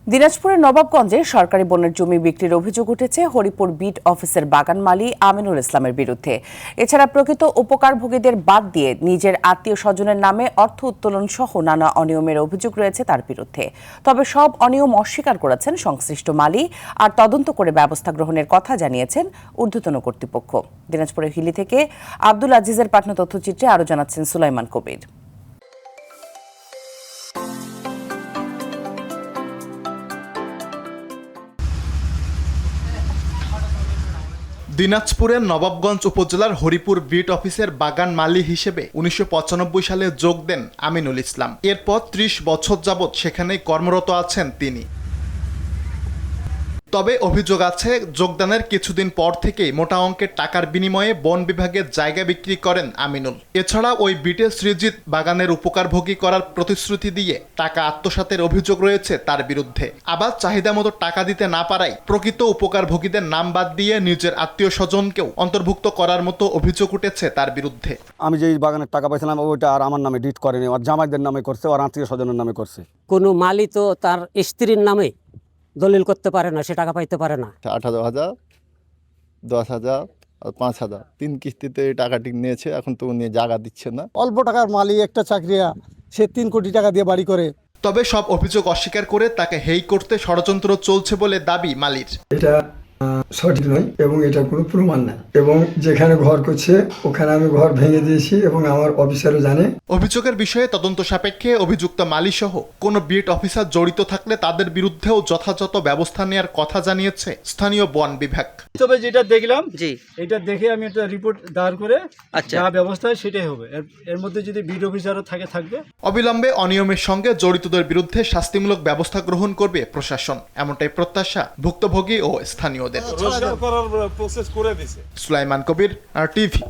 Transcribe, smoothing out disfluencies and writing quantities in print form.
দিনাজপুরের নবাবগঞ্জে সরকারি বনের জমি বিক্রির অভিযোগ উঠেছে হরিপুর বিট অফিসের বাগান মালী আমিনুল ইসলামের বিরুদ্ধে। এছাড়া প্রকৃত উপকারভোগীদের বাদ দিয়ে নিজের আত্মীয় স্বজনের নামে অর্থ উত্তোলন সহ নানা অনিয়মের অভিযোগ রয়েছে তার বিরুদ্ধে। তবে সব অনিয়ম অস্বীকার করেছেন সংশ্লিষ্ট মালী, আর তদন্ত করে ব্যবস্থা গ্রহণের কথা জানিয়েছেন ঊর্ধ্বতন কর্তৃপক্ষ। দিনাজপুরের হিলি থেকে আব্দুল আজিজের পাঠানো তথ্যচিত্রে আরও জানাচ্ছেন সুলাইমান কবির। দিনাজপুরের নবাবগঞ্জ উপজেলার হরিপুর বিট অফিসের বাগান মালী হিসেবে 1995 সালে যোগ দেন আমিনুল ইসলাম। এরপর 30 বছর যাবৎ সেখানেই কর্মরত আছেন তিনি। তবে অভিযোগ আছে, যোগদানের কিছুদিন পর থেকেই মোটা অঙ্কের টাকার বিনিময়ে বন বিভাগের জায়গা বিক্রি করেন আমিনুল। এছাড়া ওই বিটে সৃজিত বাগানের উপকারভোগী করার প্রতিশ্রুতি দিয়ে টাকা আত্মসাতের অভিযোগ রয়েছে তার বিরুদ্ধে। আবার চাহিদা মতো টাকা দিতে না পারায় প্রকৃত উপকারভোগীদের নাম বাদ দিয়ে নিজের আত্মীয় স্বজনকেও অন্তর্ভুক্ত করার মতো অভিযোগ উঠেছে তার বিরুদ্ধে। আমি যে বাগানের টাকা পাইছিলাম ওইটা আর আমার নামে ডিট করেনি, আর জামাইদের নামে করছে, আর আত্মীয় স্বজনের নামে করছে। কোনো মালিক তো তার স্ত্রীর নামে দলিল করতে পারে না, সে টাকা পাইতে পারে না। 18,000, 10,000 আর 5,000 তিন কিস্তিতে এই টাকাটি নিয়েছে। এখন তো উনি জায়গা দিচ্ছে না। অল্প টাকার মালিক একটা চাকরিয়া, সে 3 কোটি টাকা দিয়ে বাড়ি করে। তবে সব অভিযোগ অস্বীকার করে তাকে হেয় করতে ষড়যন্ত্র চলছে বলে দাবি মালির। এটা সঠিক নয় এবং এটা কোনো প্রমাণ নাই, এবং যেখানে ঘর করছে ওখানে আমি ঘর ভেঙে দিয়েছি এবং আমার অফিসারও জানে। অভিযোগের বিষয়ে তদন্ত সাপেক্ষে অভিযুক্ত মালী সহ কোনো বিট অফিসার জড়িত থাকলে তাদের বিরুদ্ধেও যথাযথ ব্যবস্থা নেওয়ার কথা জানিয়েছে স্থানীয় বন বিভাগ। তবে যেটা দেখলাম, জি, এটা দেখে আমি একটা রিপোর্ট দায়ের করে আচ্ছা, যা ব্যবস্থা হয় সেটাই হবে। এর মধ্যে যদি বিড অফিসারও থাকবে। অবিলম্বে অনিয়মের সঙ্গে জড়িতদের বিরুদ্ধে শাস্তিমূলক ব্যবস্থা গ্রহণ করবে প্রশাসন, এমনটাই প্রত্যাশা ভুক্তভোগী ও স্থানীয়দের। রোজগার করার প্রসেস করে দিছে। সুলাইমান কবির, আর টিভি।